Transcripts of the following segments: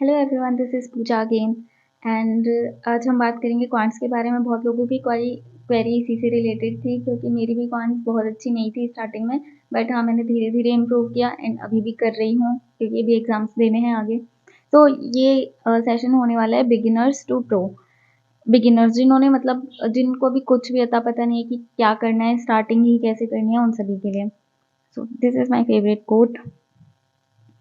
Hello everyone, this is Pooja again and आज हम बात करेंगे क्वांट्स के बारे में। बहुत लोगों की क्वेरी इसी से रिलेटेड थी क्योंकि मेरी भी क्वांट्स बहुत अच्छी नहीं थी स्टार्टिंग में, बट हाँ मैंने धीरे धीरे इम्प्रूव किया एंड अभी भी कर रही हूँ क्योंकि अभी एग्जाम्स देने हैं आगे। तो ये सेशन होने वाला है बिगिनर्स टू प्रो। बिगिनर्स जिन्होंने मतलब जिनको भी कुछ भी अता पता नहीं है कि क्या करना है, स्टार्टिंग ही कैसे करनी है, उन सभी के लिए। So this is my favourite coat.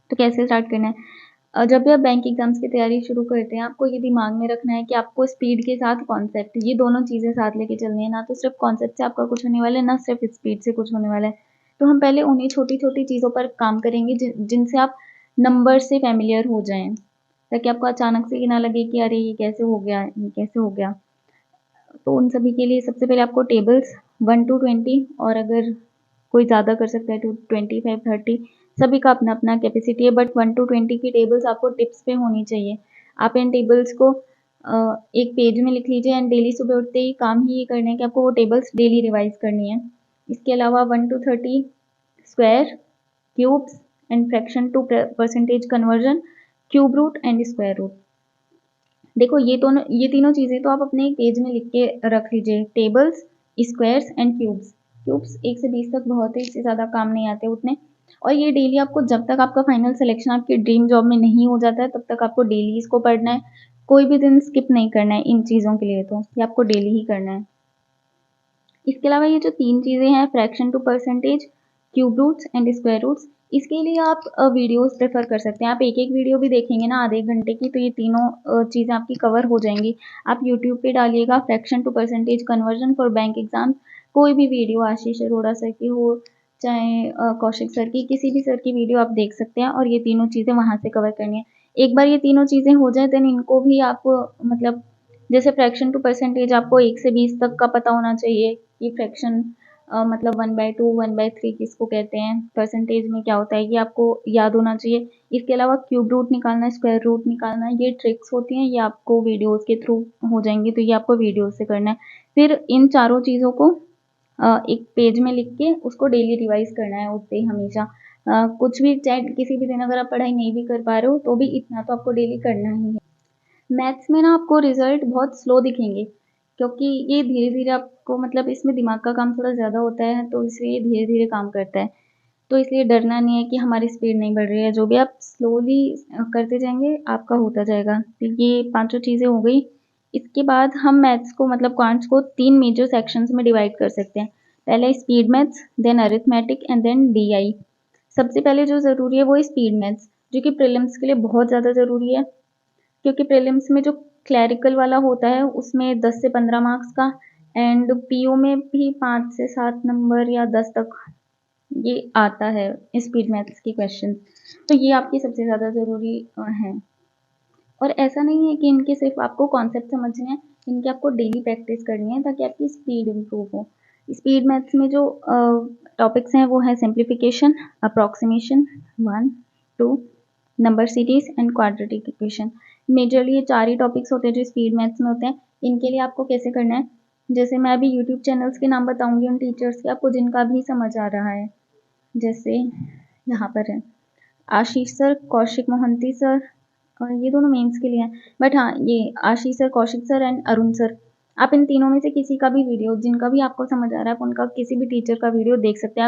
तो कैसे स्टार्ट करना है? जब भी आप बैंक एग्जाम्स की तैयारी शुरू करते हैं, आपको ये दिमाग में रखना है कि आपको स्पीड के साथ कॉन्सेप्ट, ये दोनों चीज़ें साथ लेके चलनी है। ना तो सिर्फ कॉन्सेप्ट से आपका कुछ होने वाला है, ना सिर्फ स्पीड से कुछ होने वाला है। तो हम पहले उन्हीं छोटी छोटी चीज़ों पर काम करेंगे जिनसे आप नंबर से फेमिलियर हो जाएं, ताकि आपको अचानक से ये ना लगे कि अरे ये कैसे हो गया, ये कैसे हो गया। तो उन सभी के लिए सबसे पहले आपको टेबल्स 1 to 20, और अगर कोई ज़्यादा कर सकता है तो 25-30, सभी का अपना अपना कैपेसिटी है, बट 1 to 20 की टेबल्स आपको टिप्स पे होनी चाहिए। आप इन टेबल्स को एक पेज में लिख लीजिए एंड डेली सुबह उठते ही काम ही ये करना है कि आपको वो टेबल्स डेली रिवाइज करनी है। इसके अलावा 1 to 30 square, cubes and fraction to percentage conversion, cube root and square root. देखो ये तीनों चीज़ें तो आप अपने एक पेज में लिख के रख लीजिए, tables, squares and cubes. Cubes 1 से 20 तक बहुत है, इससे ज़्यादा काम नहीं आते उतने। और ये डेली आपको, जब तक आपका फाइनल सिलेक्शन आपके ड्रीम जॉब में नहीं हो जाता है, तब तक आपको डेली इसको पढ़ना है। कोई भी दिन स्किप नहीं करना है इन चीज़ों के लिए, तो ये आपको डेली ही करना है। इसके अलावा ये जो 3 चीज़ें हैं, fraction to percentage, cube roots and square roots, इसके लिए आप वीडियोस प्रेफर कर सकते हैं। आप एक एक वीडियो भी देखेंगे ना आधे घंटे की, तो ये तीनों चीज़ें आपकी कवर हो जाएंगी। आप यूट्यूब पे डालिएगा fraction to percentage conversion for bank exam, कोई भी वीडियो, आशीष अरोड़ा सर की हो चाहे कौशिक सर की, किसी भी सर की वीडियो आप देख सकते हैं और ये तीनों चीज़ें वहाँ से कवर करनी है। एक बार ये तीनों चीज़ें हो जाए देन इनको भी आप मतलब जैसे फ्रैक्शन टू परसेंटेज आपको 1 से 20 तक का पता होना चाहिए कि फ्रैक्शन मतलब 1/2 1/3 किसको कहते हैं, परसेंटेज में क्या होता है, ये आपको याद होना चाहिए। इसके अलावा क्यूब रूट निकालना, स्क्वायर रूट निकालना, ये ट्रिक्स होती हैं, ये आपको वीडियोस के थ्रू हो जाएंगी, तो ये आपको वीडियो से करना है। फिर इन चारों चीज़ों को एक पेज में लिख के उसको डेली रिवाइज करना है उठते ही हमेशा। कुछ भी चाहे किसी भी दिन अगर आप पढ़ाई नहीं भी कर पा रहे हो तो भी इतना तो आपको डेली करना ही है। मैथ्स में ना आपको रिजल्ट बहुत स्लो दिखेंगे क्योंकि ये धीरे धीरे आपको मतलब इसमें दिमाग का काम थोड़ा ज़्यादा होता है, तो इसलिए ये धीरे धीरे काम करता है। तो इसलिए डरना नहीं है कि हमारी स्पीड नहीं बढ़ रही है, जो भी आप स्लोली करते जाएंगे आपका होता जाएगा। तो ये पांचों चीज़ें हो गई। इसके बाद हम मैथ्स को मतलब क्वांट्स को 3 मेजर सेक्शंस में डिवाइड कर सकते हैं। पहले speed maths, then arithmetic and then DI. सबसे पहले जो ज़रूरी है वो स्पीड मैथ्स, जो कि प्रीलिम्स के लिए बहुत ज़्यादा ज़रूरी है, क्योंकि प्रीलिम्स में जो क्लैरिकल वाला होता है उसमें 10 से 15 मार्क्स का, एंड पीओ में भी 5 से 7 नंबर या 10 तक ये आता है स्पीड मैथ्स की क्वेश्चन। तो ये आपकी सबसे ज़्यादा ज़रूरी है। और ऐसा नहीं है कि इनके सिर्फ आपको कॉन्सेप्ट समझने हैं, इनकी आपको डेली प्रैक्टिस करनी है ताकि आपकी स्पीड इम्प्रूव हो। स्पीड मैथ्स में जो टॉपिक्स हैं वो है simplification, approximation, 1 2, number series and quadratic equation. Majorly ये 4 ही टॉपिक्स होते हैं जो स्पीड मैथ्स में होते हैं। इनके लिए आपको कैसे करना है, जैसे मैं अभी यूट्यूब चैनल्स के नाम बताऊंगी उन टीचर्स के, आपको जिनका भी समझ आ रहा है। जैसे यहाँ पर है आशीष सर, कौशिक मोहंती सर, और ये दोनों मेंस के लिए हैं, बट हाँ ये Ashish sir, Kaushik sir and Arun sir. आप इन तीनों में से किसी का भी वीडियो, जिनका भी आपको समझ आ रहा है, आप उनका किसी भी टीचर का वीडियो देख सकते हैं।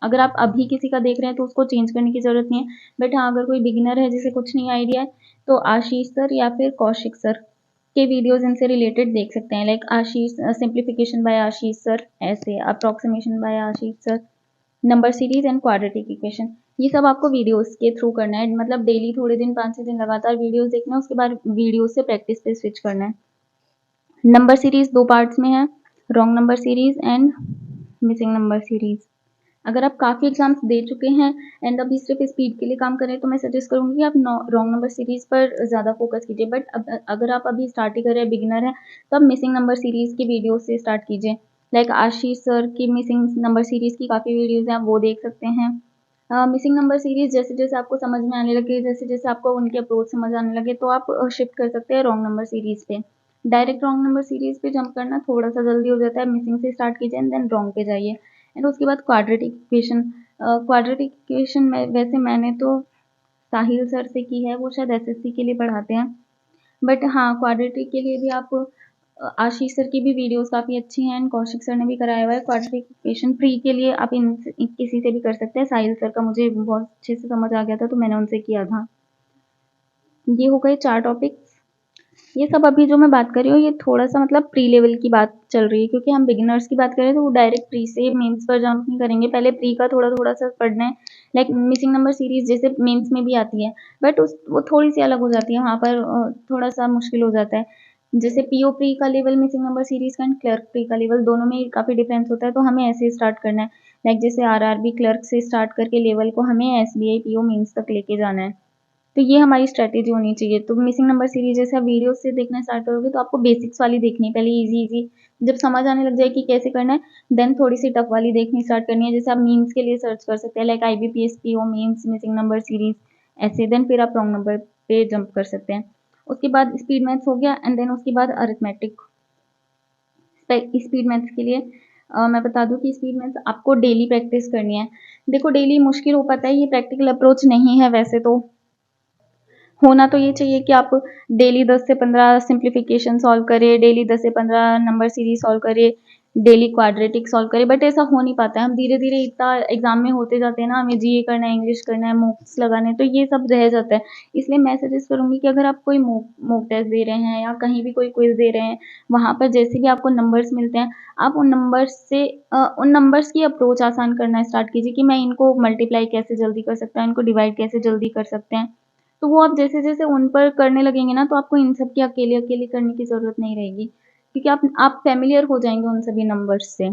अगर आप अभी किसी का देख रहे हैं तो उसको चेंज करने की ज़रूरत नहीं है, बट हाँ अगर कोई बिगिनर है जिसे कुछ नहीं आइडिया है तो आशीष सर या फिर कौशिक सर के वीडियोज इनसे रिलेटेड देख सकते हैं। Like Ashish simplification by Ashish sir, ऐसे approximation by Ashish sir, number series and quadratic equation, ये सब आपको वीडियोस के थ्रू करना है। मतलब डेली थोड़े दिन 5-6 दिन लगातार वीडियोस देखना है, उसके बाद वीडियोस से प्रैक्टिस पे स्विच करना है। नंबर सीरीज 2 पार्ट्स में है, wrong number series and missing number series. अगर आप काफ़ी एग्जाम्स दे चुके हैं एंड अभी सिर्फ स्पीड के लिए काम करें तो मैं सजेस्ट करूंगी कि आप रॉन्ग नंबर सीरीज पर ज़्यादा फोकस कीजिए। बट अगर आप अभी स्टार्ट ही कर रहे हैं, बिगिनर है, तो आप मिसिंग नंबर सीरीज की वीडियो से स्टार्ट कीजिए। लाइक आशीष सर की मिसिंग नंबर सीरीज की काफ़ी वीडियोज़ हैं, आप वो देख सकते हैं। मिसिंग नंबर सीरीज जैसे जैसे आपको समझ में आने लगे, जैसे जैसे आपको उनकी अप्रोच समझ आने लगे, तो आप शिफ्ट कर सकते हैं रॉन्ग नंबर सीरीज पे। डायरेक्ट रॉन्ग नंबर सीरीज पे जंप करना थोड़ा सा जल्दी हो जाता है, मिसिंग से स्टार्ट कीजिए एंड देन रॉन्ग पे जाइए। एंड उसके बाद क्वाड्रेटिक इक्वेशन। क्वाड्रेटिक इक्वेशन में वैसे मैंने तो साहिल सर से की है, वो शायद एसएससी के लिए पढ़ाते हैं। बट हाँ, क्वाड्रेटिक के लिए भी आप आशीष सर की भी वीडियोस काफ़ी अच्छी हैं, एंड कौशिक सर ने भी कराया हुआ है। क्वाड्रेटिक इक्वेशन प्री के लिए आप किसी से भी कर सकते हैं। साहिल सर का मुझे बहुत अच्छे से समझ आ गया था, तो मैंने उनसे किया था। ये हो गए 4 टॉपिक्स। ये सब अभी जो मैं बात कर रही हूँ, ये थोड़ा सा मतलब प्री लेवल की बात चल रही है, क्योंकि हम बिगिनर्स की बात करें तो वो डायरेक्ट प्री से मेंस पर जंप नहीं करेंगे, पहले प्री का थोड़ा थोड़ा सा पढ़ना है। लाइक मिसिंग नंबर सीरीज जैसे मेंस में भी आती है, बट वो थोड़ी सी अलग हो जाती है, वहाँ पर थोड़ा सा मुश्किल हो जाता है। जैसे पीओ प्री का लेवल मिसिंग नंबर सीरीज का एंड क्लर्क प्री का लेवल, दोनों में काफ़ी डिफरेंस होता है, तो हमें ऐसे स्टार्ट करना है। लाइक जैसे आरआरबी क्लर्क से स्टार्ट करके लेवल को हमें एसबीआई पीओ मेंस तक लेके जाना है। तो ये हमारी स्ट्रैटेजी होनी चाहिए। तो मिसिंग नंबर सीरीज जैसे आप वीडियो से देखना स्टार्ट करोगे, तो आपको बेसिक्स वाली देखनी है पहले, इजी इजी। जब समझ आने लग जाए कि कैसे करना है, देन थोड़ी सी टफ वाली देखनी स्टार्ट करनी है। जैसे आप मीन्स के लिए सर्च कर सकते हैं, like IBPS PO means missing number series, ऐसे। देन फिर आप रॉन्ग नंबर पे जंप कर सकते हैं। उसके बाद स्पीड मैथ्स हो गया, एंड देन उसके बाद अरिथमेटिक। स्पीड मैथ्स के लिए मैं बता दूं कि स्पीड मैथ्स आपको डेली प्रैक्टिस करनी है। देखो डेली मुश्किल हो पाता है, ये प्रैक्टिकल अप्रोच नहीं है वैसे तो। होना तो ये चाहिए कि आप डेली 10 से 15 सिंप्लीफिकेशन सॉल्व करें, डेली 10 से 15 नंबर सीरीज सॉल्व करें, डेली क्वाड्रेटिक सॉल्व करें, बट ऐसा हो नहीं पाता है। हम धीरे धीरे इतना एग्जाम में होते जाते हैं ना, हमें जीए करना है, इंग्लिश करना है, मॉक्स लगाने हैं, तो ये सब रह जाता है। इसलिए मैं सजेस्ट करूंगी कि अगर आप कोई मॉक टेस्ट दे रहे हैं या कहीं भी कोई क्विज दे रहे हैं, वहां पर जैसे भी आपको नंबर्स मिलते हैं, आप उन नंबर्स की अप्रोच आसान करना स्टार्ट कीजिए कि मैं इनको मल्टीप्लाई कैसे जल्दी कर सकता हूँ, इनको डिवाइड कैसे जल्दी कर सकते हैं। तो वो आप जैसे-जैसे उन पर करने लगेंगे ना, तो आपको इन सब की अकेले-अकेले करने की ज़रूरत नहीं रहेगी, क्योंकि आप फ़ैमिलियर हो जाएँगे उन सभी नंबर्स से।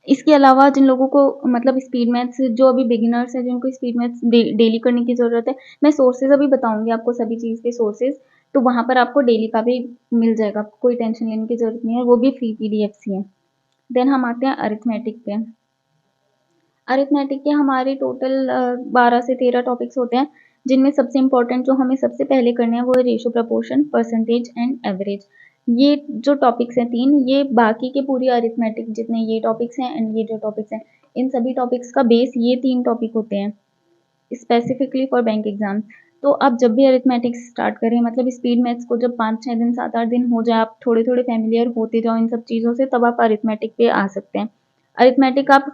इसके अलावा जिन लोगों को मतलब स्पीड मैथ्स, जो अभी बिगिनर्स हैं, जिनको स्पीड मैथ्स डेली करने की ज़रूरत है, मैं सोर्सेज़ अभी बताऊँगी आपको, सभी चीज़ के सोर्सेज़, तो वहाँ पर आपको डेली का भी मिल जाएगा, आपको कोई टेंशन लेने की ज़रूरत नहीं है, वो भी फ्री पीडीएफ्स ही हैं। देन हम आते हैं अरिथमेटिक पे। अरिथमेटिक के हमारे टोटल 12 से 13 टॉपिक्स होते हैं, जिनमें सबसे इम्पोर्टेंट जो हमें सबसे पहले करने हैं वो है ratio, proportion, percentage and average. ये जो टॉपिक्स हैं 3, ये बाकी के पूरी अरिथमेटिक जितने ये टॉपिक्स हैं एंड ये जो टॉपिक्स हैं, इन सभी टॉपिक्स का बेस ये 3 टॉपिक होते हैं, स्पेसिफिकली फॉर बैंक एग्जाम। तो आप जब भी अरिथमेटिक स्टार्ट करें, मतलब स्पीड मैथ्स को जब 5-6 दिन 7-8 दिन हो जाए, आप थोड़े थोड़े फैमिलियर होते जाओ इन सब चीज़ों से, तब आप अरिथमेटिक पे आ सकते हैं। अरिथमेटिक आप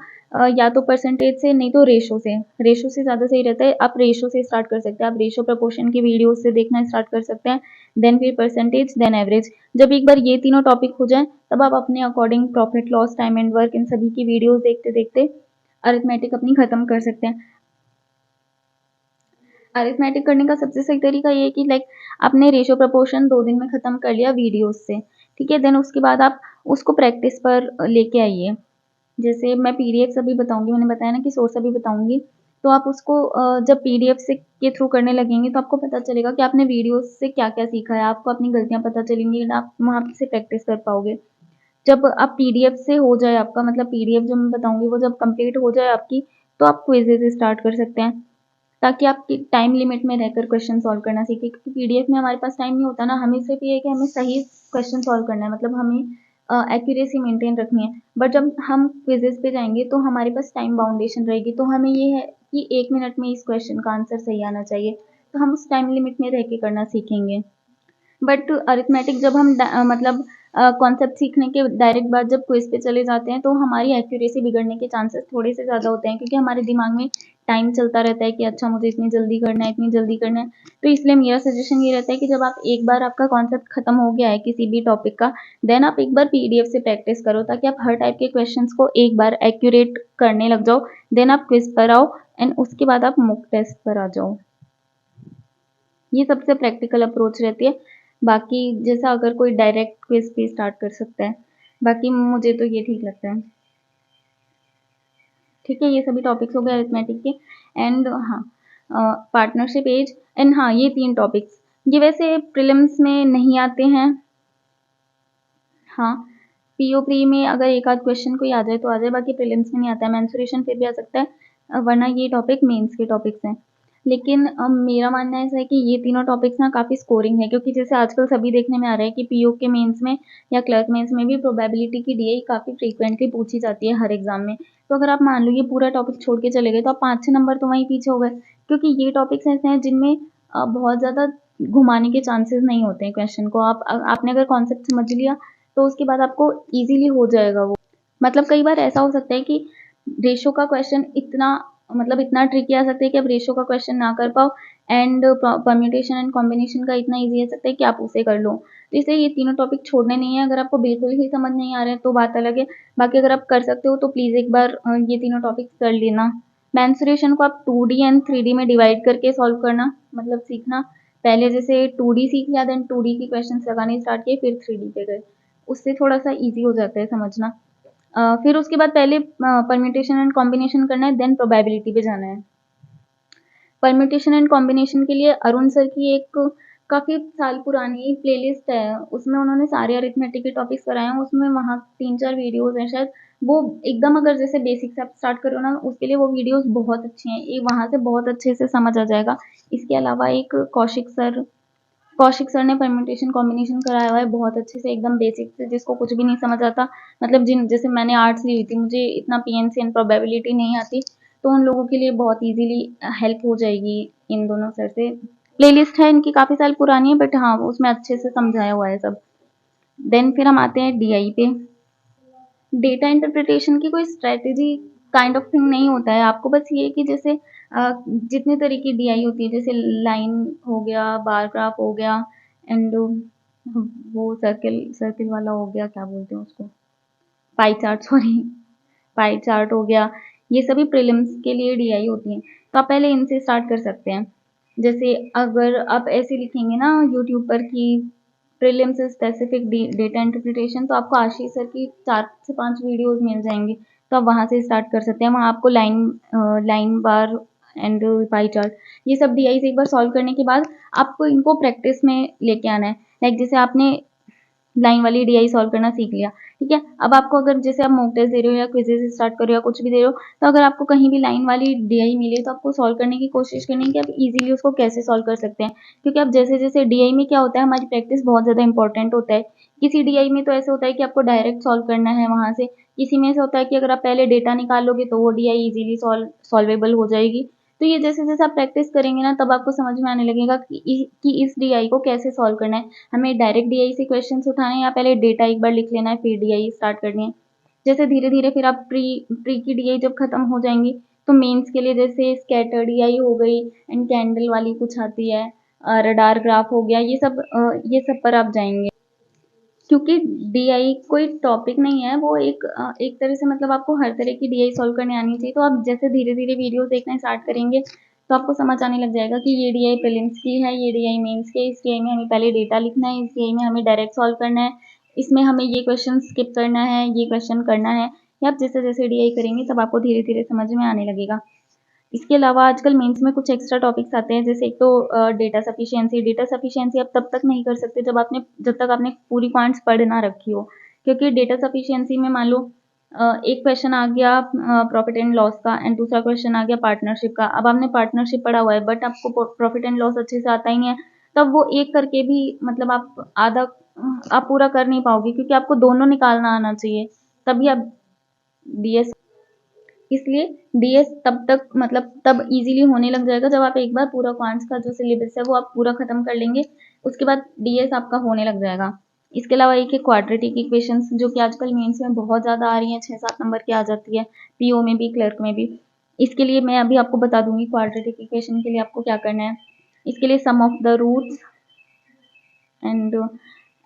या तो परसेंटेज से, नहीं तो रेशो से ज़्यादा सही रहता है। आप रेशो से स्टार्ट कर सकते हैं, आप रेशो प्रपोर्शन की वीडियो से देखना स्टार्ट कर सकते हैं, देन फिर परसेंटेज, देन एवरेज। जब एक बार ये तीनों टॉपिक हो जाए, तब आप अपने according profit loss, time and work, इन सभी की वीडियोस देखते देखते अरिथमेटिक अपनी खत्म कर सकते हैं। अरिथमेटिक करने का सबसे सही तरीका ये है कि लाइक आपने रेशो प्रपोर्शन 2 दिन में खत्म कर लिया वीडियोस से, ठीक है। देन उसके बाद आप उसको प्रैक्टिस पर लेके आइए। जैसे मैं पीडीएफ अभी बताऊंगी, मैंने बताया ना कि सोर्स अभी बताऊंगी, तो आप उसको जब पीडीएफ से के थ्रू करने लगेंगे, तो आपको पता चलेगा कि आपने वीडियोस से क्या क्या सीखा है, आपको अपनी गलतियां पता चलेंगी, आप वहां से प्रैक्टिस कर पाओगे। जब आप पीडीएफ से हो जाए आपका, मतलब पीडीएफ जो मैं बताऊंगी वो जब कंप्लीट हो जाए आपकी, तो आप क्विजेज स्टार्ट कर सकते हैं, ताकि आप टाइम लिमिट में रहकर क्वेश्चन सॉल्व करना सीखें। क्योंकि पीडीएफ में हमारे पास टाइम नहीं होता ना, हमें सिर्फ ये है कि हमें सही क्वेश्चन सॉल्व करना है, मतलब हमें एक्यूरेसी मेंटेन रखनी है। बट जब हम क्विजेस पे जाएंगे, तो हमारे पास टाइम बाउंडेशन रहेगी, तो हमें ये है कि 1 मिनट में इस क्वेश्चन का आंसर सही आना चाहिए, तो हम उस टाइम लिमिट में रह के करना सीखेंगे। बट अरिथमेटिक जब हम मतलब कॉन्सेप्ट सीखने के डायरेक्ट बाद जब क्विज पे चले जाते हैं, तो हमारी एक्यूरेसी बिगड़ने के चांसेस थोड़े से ज़्यादा होते हैं, क्योंकि हमारे दिमाग में टाइम चलता रहता है कि अच्छा मुझे इतनी जल्दी करना है, इतनी जल्दी करना है। तो इसलिए मेरा सजेशन ये रहता है कि जब आप एक बार आपका कॉन्सेप्ट खत्म हो गया है किसी भी टॉपिक का, देन आप एक बार पीडीएफ से प्रैक्टिस करो, ताकि आप हर टाइप के क्वेश्चन को एक बार एक्यूरेट करने लग जाओ। देन आप क्विज पर आओ, एंड उसके बाद आप मॉक टेस्ट पर आ जाओ। ये सबसे प्रैक्टिकल अप्रोच रहती है। बाकी जैसा अगर कोई डायरेक्ट क्विज भी स्टार्ट कर सकता है, बाकी मुझे तो ये ठीक लगता है। ठीक है, ये सभी टॉपिक्स हो गए अरिथमेटिक के। एंड हाँ, पार्टनरशिप एज, एंड हाँ ये 3 टॉपिक्स, ये वैसे प्रीलिम्स में नहीं आते हैं। हाँ, पीओ प्री में अगर एक आध क्वेश्चन कोई आ जाए तो आ जाए, बाकी प्रीलिम्स में नहीं आता है। मेंसुरेशन फिर भी आ सकता है, वरना ये टॉपिक मेंस के टॉपिक्स हैं। लेकिन मेरा मानना ऐसा है कि ये तीनों टॉपिक्स ना काफ़ी स्कोरिंग है, क्योंकि जैसे आजकल सभी देखने में आ रहा है कि पीओ के मेंस में या क्लर्क मेंस में भी प्रोबेबिलिटी की डीआई काफ़ी फ्रीक्वेंटली पूछी जाती है हर एग्जाम में। तो अगर आप मान लो ये पूरा टॉपिक छोड़ के चले गए, तो आप 5-6 नंबर तो वहीं पीछे हो गए, क्योंकि ये टॉपिक्स ऐसे हैं जिनमें बहुत ज़्यादा घुमाने के चांसेस नहीं होते हैं क्वेश्चन को। आपने अगर कॉन्सेप्ट समझ लिया तो उसके बाद आपको ईजिली हो जाएगा वो। मतलब कई बार ऐसा हो सकता है कि रेशो का क्वेश्चन इतना ट्रिकी आ सकता है कि आप रेशो का क्वेश्चन ना कर पाओ, एंड परम्यूटेशन एंड कॉम्बिनेशन का इतना ईजी आ सकता है कि आप उसे कर लो। तो इसलिए ये तीनों टॉपिक छोड़ने नहीं है। अगर आपको बिल्कुल ही समझ नहीं आ रहे हैं तो बात अलग है, बाकी अगर आप कर सकते हो तो प्लीज़ एक बार ये तीनों टॉपिक्स कर लेना। मेंसुरेशन को आप 2D एंड 3D में डिवाइड करके सॉल्व करना, मतलब सीखना। पहले जैसे 2D सीख लिया, देन 2D की क्वेश्चंस लगाने स्टार्ट किए, फिर 3D पे गए, उससे थोड़ा सा ईजी हो जाता है समझना। फिर उसके बाद पहले परम्यूटेशन एंड कॉम्बिनेशन करना है, देन प्रोबेबिलिटी पे जाना है। परम्यूटेशन एंड कॉम्बिनेशन के लिए अरुण सर की एक काफ़ी साल पुरानी प्लेलिस्ट है, उसमें उन्होंने सारे अरिथमेटिक के टॉपिक्स कराए हैं। उसमें वहाँ 3-4 वीडियोज़ हैं शायद, वो एकदम अगर जैसे बेसिक से आप स्टार्ट करो ना, उसके लिए वो वीडियोज़ बहुत अच्छी हैं, ये वहाँ से बहुत अच्छे से समझ आ जाएगा। इसके अलावा एक कौशिक सर ने परम्यूटेशन कॉम्बिनेशन कराया हुआ है बहुत अच्छे से, एकदम बेसिक से, जिसको कुछ भी नहीं समझ आता। मतलब जैसे मैंने आर्ट्स ली हुई थी, मुझे इतना पीएनसी एंड प्रोबेबिलिटी नहीं आती, तो उन लोगों के लिए बहुत इजीली हेल्प हो जाएगी इन दोनों सर से। प्लेलिस्ट है इनकी, काफ़ी साल पुरानी है, बट हाँ उसमें अच्छे से समझाया हुआ है सब। देन फिर हम आते हैं डीआई पे। डेटा इंटरप्रिटेशन की कोई स्ट्रेटेजी काइंड ऑफ थिंग नहीं होता है, आपको बस ये कि जैसे जितने तरह की डीआई होती है, जैसे लाइन हो गया, बार ग्राफ हो गया, एंड वो सर्किल सर्किल वाला हो गया, क्या बोलते हैं उसको, pie chart, sorry, pie chart हो गया, ये सभी प्रीलिम्स के लिए डीआई होती हैं। तो आप पहले इनसे स्टार्ट कर सकते हैं। जैसे अगर आप ऐसे लिखेंगे ना यूट्यूब पर कि प्रीलिम्स से स्पेसिफिक डेटा इंटरप्रिटेशन, तो आपको आशीष सर की 4 से 5 वीडियोस मिल जाएंगी, तो आप वहाँ से स्टार्ट कर सकते हैं। वहाँ आपको line bar and pie chart, ये सब डीआई से एक बार सॉल्व करने के बाद आपको इनको प्रैक्टिस में लेके आना है। लाइक जैसे आपने लाइन वाली डीआई सॉल्व करना सीख लिया, ठीक है। अब आपको अगर जैसे आप मॉक टेस्ट दे रहे हो या क्विजेस स्टार्ट कर रहे हो या कुछ भी दे रहे हो, तो अगर आपको कहीं भी लाइन वाली डीआई मिले तो आपको सॉल्व करने की कोशिश करनी है कि आप इजीली उसको कैसे सॉल्व कर सकते हैं। क्योंकि अब जैसे जैसे डीआई में क्या होता है, हमारी प्रैक्टिस बहुत ज़्यादा इंपॉर्टेंट होता है। किसी डीआई में तो ऐसा होता है कि आपको डायरेक्ट सॉल्व करना है वहाँ से, किसी में ऐसा होता है कि अगर आप पहले डेटा निकाल लोगे तो वो डीआई इजीली सॉल्वेबल हो जाएगी। तो ये जैसे जैसे आप प्रैक्टिस करेंगे ना, तब आपको समझ में आने लगेगा कि इस डीआई को कैसे सॉल्व करना है। हमें डायरेक्ट डीआई से क्वेश्चंस उठाने हैं या पहले डेटा एक बार लिख लेना है फिर डीआई स्टार्ट करनी है। जैसे धीरे धीरे फिर आप प्री की डीआई जब खत्म हो जाएंगी, तो मेंस के लिए जैसे स्कैटर डीआई हो गई, एंड कैंडल वाली कुछ आती है, रडार ग्राफ हो गया, ये सब पर आप जाएंगे। क्योंकि डीआई कोई टॉपिक नहीं है, वो एक तरह से, मतलब आपको हर तरह की डीआई सॉल्व करने आनी चाहिए। तो आप जैसे धीरे धीरे वीडियो देखना स्टार्ट करेंगे तो आपको समझ आने लग जाएगा कि ये डीआई प्रीलिम्स की है, ये डीआई मेंस की है, इस डीआई में हमें पहले डेटा लिखना है, इस डीआई में हमें डायरेक्ट सॉल्व करना है, इसमें हमें ये क्वेश्चन स्किप करना है, ये क्वेश्चन करना है। या आप जैसे जैसे डीआई करेंगे तब आपको धीरे धीरे समझ में आने लगेगा। इसके अलावा आजकल मेंस में कुछ एक्स्ट्रा टॉपिक्स आते हैं, जैसे एक तो डेटा सफिशिएंसी आप तब तक नहीं कर सकते जब तक आपने पूरी पॉइंट्स पढ़ ना रखी हो। क्योंकि डेटा सफिशिएंसी में मान लो एक क्वेश्चन आ गया प्रॉफिट एंड लॉस का, एंड दूसरा क्वेश्चन आ गया पार्टनरशिप का। अब आपने पार्टनरशिप पढ़ा हुआ है बट आपको प्रॉफिट एंड लॉस अच्छे से आता ही नहीं है, तब वो एक करके भी, मतलब आप पूरा कर नहीं पाओगे, क्योंकि आपको दोनों निकालना आना चाहिए, तभी आप डीएस इसलिए डीएस तब इजीली होने लग जाएगा जब आप एक बार पूरा क्वांट्स का जो सिलेबस है वो आप पूरा खत्म कर लेंगे, उसके बाद डीएस आपका होने लग जाएगा। इसके अलावा एक है क्वाड्रेटिक इक्वेशंस, जो कि आजकल मेंस में बहुत ज़्यादा आ रही हैं, 6-7 नंबर की आ जाती है, पीओ में भी, क्लर्क में भी। इसके लिए मैं अभी आपको बता दूंगी क्वाड्रेटिक इक्वेशन के लिए आपको क्या करना है। इसके लिए सम ऑफ द रूट्स एंड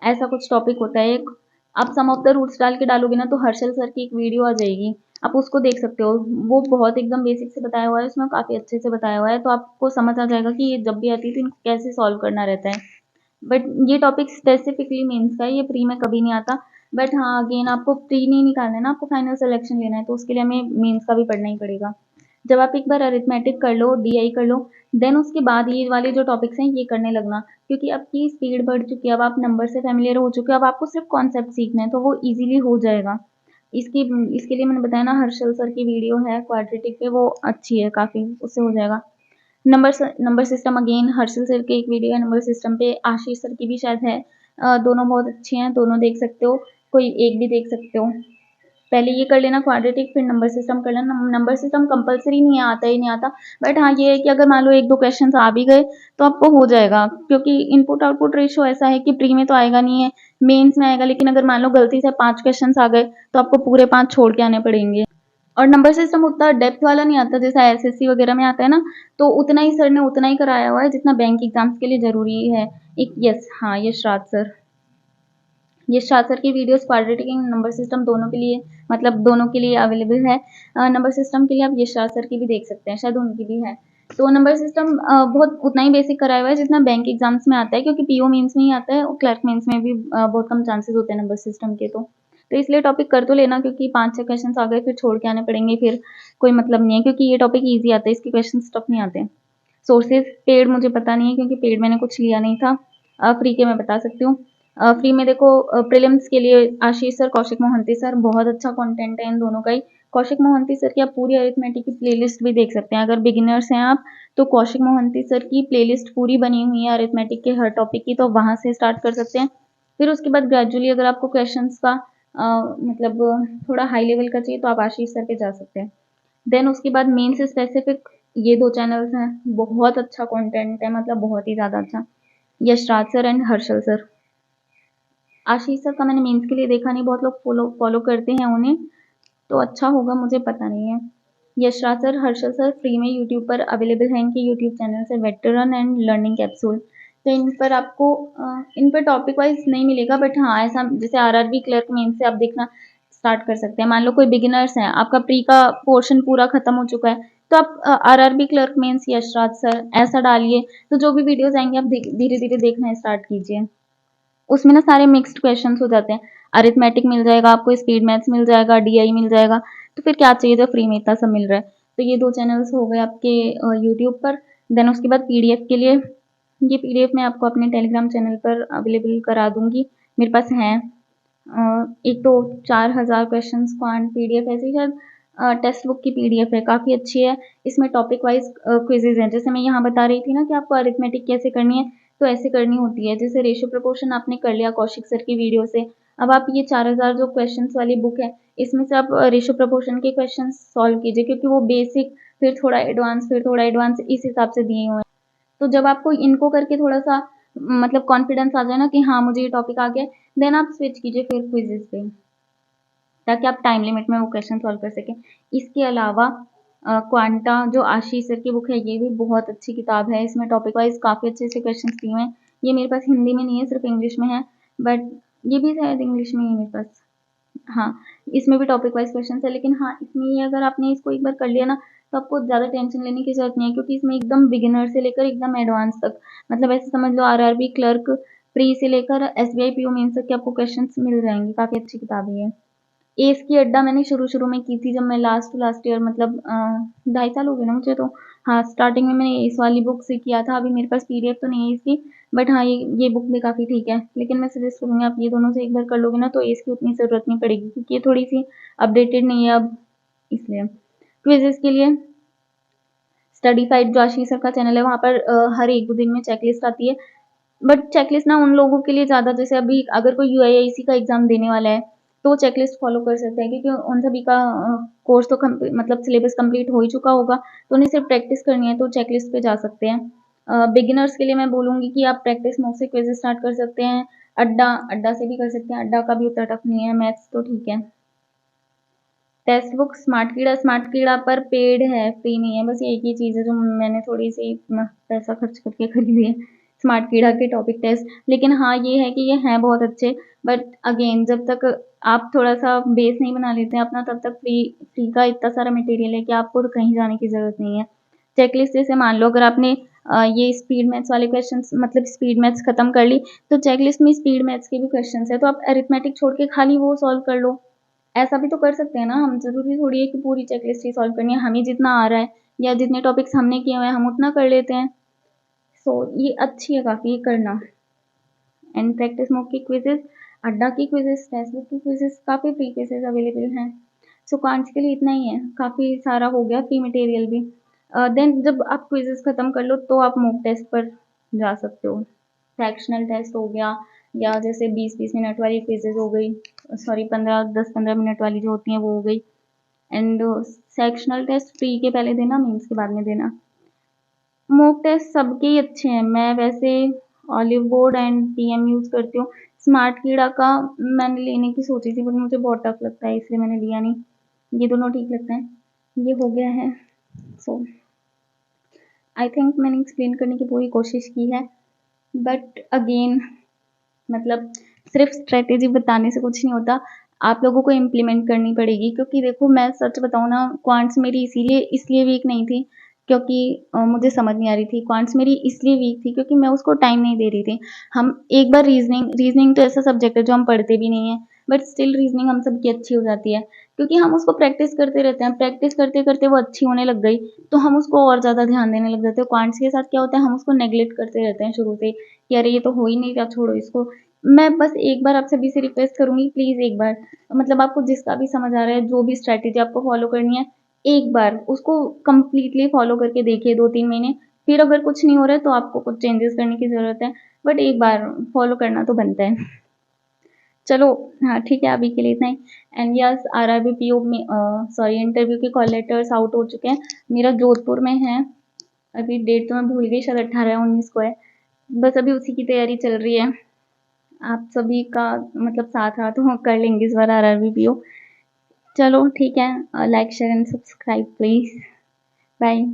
ऐसा कुछ टॉपिक होता है एक, आप सम ऑफ द रूट्स डाल के डालोगे ना तो हर्षल सर की एक वीडियो आ जाएगी, आप उसको देख सकते हो। वो बहुत एकदम बेसिक से बताया हुआ है, उसमें काफ़ी अच्छे से बताया हुआ है, तो आपको समझ आ जाएगा कि ये जब भी आती है तो इनको कैसे सॉल्व करना रहता है। बट ये टॉपिक स्पेसिफिकली मेंस का है, ये प्री में कभी नहीं आता। बट हाँ, अगेन आपको प्री नहीं निकालना है ना, आपको फाइनल सिलेक्शन लेना है, तो उसके लिए हमें मेंस का भी पढ़ना ही पड़ेगा। जब आप एक बार अरिथमेटिक कर लो, डीआई कर लो, देन उसके बाद ये वाले जो टॉपिक्स हैं ये करने लगना, क्योंकि आपकी स्पीड बढ़ चुकी है, अब आप नंबर से फेमिलियर हो चुके हो, अब आपको सिर्फ कॉन्सेप्ट सीखना है, तो वो इजीली हो जाएगा। इसकी इसके लिए मैंने बताया ना, हर्षल सर की वीडियो है क्वाड्रेटिक पे, वो अच्छी है काफ़ी, उससे हो जाएगा। Number system, again Harshal sir की एक वीडियो है नंबर सिस्टम पे, आशीष सर की भी शायद है। दोनों बहुत अच्छे हैं, दोनों देख सकते हो, कोई एक भी देख सकते हो। पहले ये कर लेना क्वाड्रेटिक, फिर नंबर सिस्टम कर लेना। नंबर सिस्टम कंपलसरी नहीं है, आता ही नहीं आता, बट हाँ ये है कि अगर मान लो 1-2 क्वेश्चन आ भी गए तो आपको हो जाएगा, क्योंकि इनपुट आउटपुट रेशो ऐसा है कि प्री में तो आएगा नहीं है, मेंस में आएगा, लेकिन अगर मान लो गलती से 5 क्वेश्चन आ गए तो आपको पूरे 5 छोड़ के आने पड़ेंगे। और नंबर सिस्टम उतना डेप्थ वाला नहीं आता जैसा एसएससी वगैरह में आता है ना, तो उतना ही सर ने उतना ही कराया हुआ है जितना बैंक एग्जाम्स के लिए जरूरी है। एक यस, हाँ यशराज सर, यशराज सर की videos quadratic and number system दोनों के लिए, मतलब दोनों के लिए अवेलेबल है। नंबर सिस्टम के लिए आप यशराज सर की भी देख सकते हैं, शायद उनकी भी है। तो नंबर सिस्टम बहुत उतना ही बेसिक कराया हुआ है जितना बैंक एग्जाम्स में आता है, क्योंकि पीओ मेंस में ही आता है और क्लर्क मेंस में भी बहुत कम चांसेस होते हैं नंबर सिस्टम के। तो इसलिए टॉपिक कर तो लेना, क्योंकि 5-6 क्वेश्चन आ गए फिर छोड़ के आने पड़ेंगे, फिर कोई मतलब नहीं है, क्योंकि ये टॉपिक ईजी आता है, इसके क्वेश्चन टफ नहीं आते। सोर्सेज पेड मुझे पता नहीं है, क्योंकि पेड मैंने कुछ लिया नहीं था। फ्री के मैं बता सकती हूँ। फ्री में देखो, प्रीलिम्स के लिए आशीष सर, कौशिक मोहंती सर, बहुत अच्छा कंटेंट है इन दोनों का ही। कौशिक मोहंती सर की आप पूरी अरिथमेटिक की प्लेलिस्ट भी देख सकते हैं, अगर बिगिनर्स हैं आप तो कौशिक मोहंती सर की प्लेलिस्ट पूरी बनी हुई है अरिथमेटिक के हर टॉपिक की, तो वहां से स्टार्ट कर सकते हैं। फिर उसके बाद ग्रेजुअली अगर आपको क्वेश्चंस का मतलब थोड़ा हाई लेवल का चाहिए तो आप आशीष सर पे जा सकते हैं। देन उसके बाद मेन से स्पेसिफिक ये 2 चैनल्स हैं, बहुत अच्छा कंटेंट है, मतलब बहुत ही ज़्यादा अच्छा। Yashraj sir and Harshal sir. Ashish sir का मैंने मेंस के लिए देखा नहीं, बहुत लोग फॉलो करते हैं उन्हें, तो अच्छा होगा, मुझे पता नहीं है। Yashraj sir, Harshal sir free में यूट्यूब पर अवेलेबल हैं, इनके यूट्यूब चैनल से वेटरन एंड लर्निंग कैप्सूल। तो इन पर आपको इन पर टॉपिक वाइज नहीं मिलेगा, बट हाँ ऐसा जैसे आरआरबी क्लर्क मेंस से आप देखना स्टार्ट कर सकते हैं। मान लो कोई बिगिनर्स हैं, आपका प्री का पोर्शन पूरा खत्म हो चुका है, तो आप RRB clerk mains Yashraj sir ऐसा डालिए, तो जो भी वीडियोस आएंगे आप धीरे धीरे देखना स्टार्ट कीजिए। उसमें ना सारे मिक्स्ड क्वेश्चंस हो जाते हैं, अरिथमेटिक मिल जाएगा आपको, स्पीड मैथ्स मिल जाएगा, डीआई मिल जाएगा, तो फिर क्या चाहिए जो फ्री में इतना सब मिल रहा है। तो ये 2 चैनल्स हो गए आपके यूट्यूब पर। देन उसके बाद पीडीएफ के लिए, ये पीडीएफ मैं आपको अपने टेलीग्राम चैनल पर अवेलेबल करा दूंगी, मेरे पास हैं। एक तो 4000 क्वेश्चन क्वांट पीडीएफ ऐसी शायद टेक्स्ट बुक की पीडीएफ है, काफ़ी अच्छी है। इसमें टॉपिक वाइज क्विजेज हैं, जैसे मैं यहाँ बता रही थी ना कि आपको अरिथमेटिक कैसे करनी है, तो ऐसे करनी होती है। जैसे रेशियो प्रोपोर्शन आपने कर लिया कौशिक सर की वीडियो से, अब आप ये 4000 जो क्वेश्चंस वाली बुक है, इसमें से आप रेशियो प्रोपोर्शन के क्वेश्चन सॉल्व कीजिए, क्योंकि वो बेसिक फिर थोड़ा एडवांस फिर थोड़ा एडवांस इस हिसाब से दिए हुए हैं। तो जब आपको इनको करके थोड़ा सा मतलब कॉन्फिडेंस आ जाए ना कि हाँ मुझे ये टॉपिक आ गया, देन आप स्विच कीजिए फिर क्विजेस पे, ताकि आप टाइम लिमिट में वो क्वेश्चन सॉल्व कर सकें। इसके अलावा क्वांटा जो आशीष सर की बुक है, ये भी बहुत अच्छी किताब है, इसमें टॉपिक वाइज काफ़ी अच्छे अच्छे क्वेश्चन दिए हुए हैं। ये मेरे पास हिंदी में नहीं है, सिर्फ इंग्लिश में है, बट ये भी शायद इंग्लिश में ही है मेरे पास। हाँ, इसमें भी टॉपिक वाइज क्वेश्चन है, लेकिन हाँ इसमें ये अगर आपने इसको एक बार कर लिया ना, तो आपको ज़्यादा टेंशन लेने की जरूरत नहीं है, क्योंकि इसमें एकदम बिगिनर से लेकर एकदम एडवांस तक, मतलब ऐसे समझ लो आरआरबी क्लर्क प्री से लेकर एसबीआई पीओ मेंस तक के आपको क्वेश्चंस मिल जाएंगे। काफ़ी अच्छी किताब है ये। एस की अड्डा मैंने शुरू में की थी, जब मैं लास्ट ईयर, मतलब 2.5 साल हो गए ना मुझे, तो हाँ स्टार्टिंग में मैंने इस वाली बुक से किया था। अभी मेरे पास पीडीएफ तो नहीं है इसकी, बट हाँ ये बुक भी काफ़ी ठीक है, लेकिन मैं सजेस्ट करूँगी आप ये दोनों से एक बार कर लोगे ना, तो एस की उतनी ज़रूरत नहीं पड़ेगी, क्योंकि ये थोड़ी सी अपडेटेड नहीं है अब, इसलिए। क्विजेस के लिए स्टडी फाइट जो आशीष सर का चैनल है, वहाँ पर हर 1-2 दिन में चेकलिस्ट आती है, बट चेकलिस्ट ना उन लोगों के लिए ज़्यादा, जैसे अभी अगर कोई यूआईआईसी का एग्जाम देने वाला है तो वो चेकलिस्ट फॉलो कर सकता है, क्योंकि उन सभी का कोर्स तो मतलब सिलेबस कंप्लीट हो ही चुका होगा, तो उन्हें सिर्फ प्रैक्टिस करनी है, तो चेकलिस्ट पे जा सकते हैं। बिगिनर्स के लिए मैं बोलूँगी कि आप प्रैक्टिस मोड से क्विज स्टार्ट कर सकते हैं, अड्डा से भी कर सकते हैं, अड्डा का भी उतना टफ नहीं है, मैथ्स तो ठीक है। टेक्स्ट बुक स्मार्ट कीड़ा पर पेड है, फ्री नहीं है, बस एक ही चीज़ है जो मैंने थोड़ी सी पैसा खर्च करके खरीदी है, स्मार्ट कीड़ा के टॉपिक टेस्ट। लेकिन हाँ ये है कि ये हैं बहुत अच्छे, बट अगेन जब तक आप थोड़ा सा बेस नहीं बना लेते हैं अपना, तब तक फ्री का इतना सारा मटेरियल है कि आपको तो कहीं जाने की ज़रूरत नहीं है। चेकलिस्ट जैसे मान लो अगर आपने ये स्पीड मैथ्स वाले क्वेश्चंस, मतलब स्पीड मैथ्स खत्म कर ली, तो चेकलिस्ट में स्पीड मैथ्स के भी क्वेश्चंस है, तो आप अरिथमेटिक छोड़ के खाली वो सॉल्व कर लो। ऐसा भी तो कर सकते हैं ना हम, ज़रूरी थोड़ी है कि पूरी चेकलिस्ट ही सॉल्व करनी है, हमें जितना आ रहा है या जितने टॉपिक्स हमने किए हुए हैं हम उतना कर लेते हैं। सो ये अच्छी है काफ़ी, ये करना। एंड प्रैक्टिस मोड की क्विजेस, अड्डा की क्विजेस, टेक्स्ट बुक की क्विजेस, काफ़ी फ्री क्विजेस अवेलेबल हैं। सो क्वांट्स के लिए इतना ही है, काफ़ी सारा हो गया फ्री मटेरियल भी। देन जब आप क्विजेस ख़त्म कर लो तो आप मॉक टेस्ट पर जा सकते हो, फ्रैक्शनल टेस्ट हो गया, या जैसे 20-20 मिनट वाली क्विजेस हो गई, सॉरी 10-15 मिनट वाली जो होती हैं वो हो गई। एंड सेक्शनल टेस्ट प्री के पहले देना, मेंस के बाद में देना। मॉक टेस्ट सबके ही अच्छे हैं। मैं वैसे olive board and PM use करती हूँ। स्मार्ट कीड़ा का मैंने लेने की सोची थी बट मुझे बहुत टफ लगता है इसलिए मैंने लिया नहीं। ये दोनों ठीक लगते हैं। ये हो गया है। सो आई थिंक मैंने एक्सप्लेन करने की पूरी कोशिश की है, बट अगेन मतलब सिर्फ स्ट्रेटेजी बताने से कुछ नहीं होता, आप लोगों को इम्प्लीमेंट करनी पड़ेगी। क्योंकि देखो मैं सच बताऊँ ना, क्वांट्स मेरी इसलिए वीक नहीं थी क्योंकि मुझे समझ नहीं आ रही थी। क्वांट्स मेरी इसलिए वीक थी क्योंकि मैं उसको टाइम नहीं दे रही थी। हम एक बार रीजनिंग तो ऐसा सब्जेक्ट है जो हम पढ़ते भी नहीं है, बट स्टिल रीजनिंग हम सबकी अच्छी हो जाती है क्योंकि हम उसको प्रैक्टिस करते रहते हैं। प्रैक्टिस करते करते वो अच्छी होने लग गई तो हम उसको और ज़्यादा ध्यान देने लग जाते हैं। क्वांट्स के साथ क्या होता है, हम उसको नेग्लेक्ट करते रहते हैं शुरू से कि अरे ये तो हो ही नहीं रहा, छोड़ो इसको। मैं बस एक बार आप सभी से रिक्वेस्ट करूंगी, प्लीज एक बार मतलब आपको जिसका भी समझ आ रहा है, जो भी स्ट्रैटेजी आपको फॉलो करनी है, एक बार उसको कंप्लीटली फॉलो करके देखिए 2-3 महीने। फिर अगर कुछ नहीं हो रहा है तो आपको कुछ चेंजेस करने की जरूरत है, बट एक बार फॉलो करना तो बनता है। चलो हाँ ठीक है, अभी के लिए इतना ही। एंड यस आरआरबी पीओ में सॉरी इंटरव्यू के कॉल लेटर्स आउट हो चुके हैं। मेरा जोधपुर में है, अभी डेट तो मैं भूल गई, शायद 18 या 19 को है। बस अभी उसी की तैयारी चल रही है। आप सभी का मतलब साथ रहा तो कर लेंगे इस बार आरआरबी पीओ। चलो ठीक है, like share and subscribe please. Bye.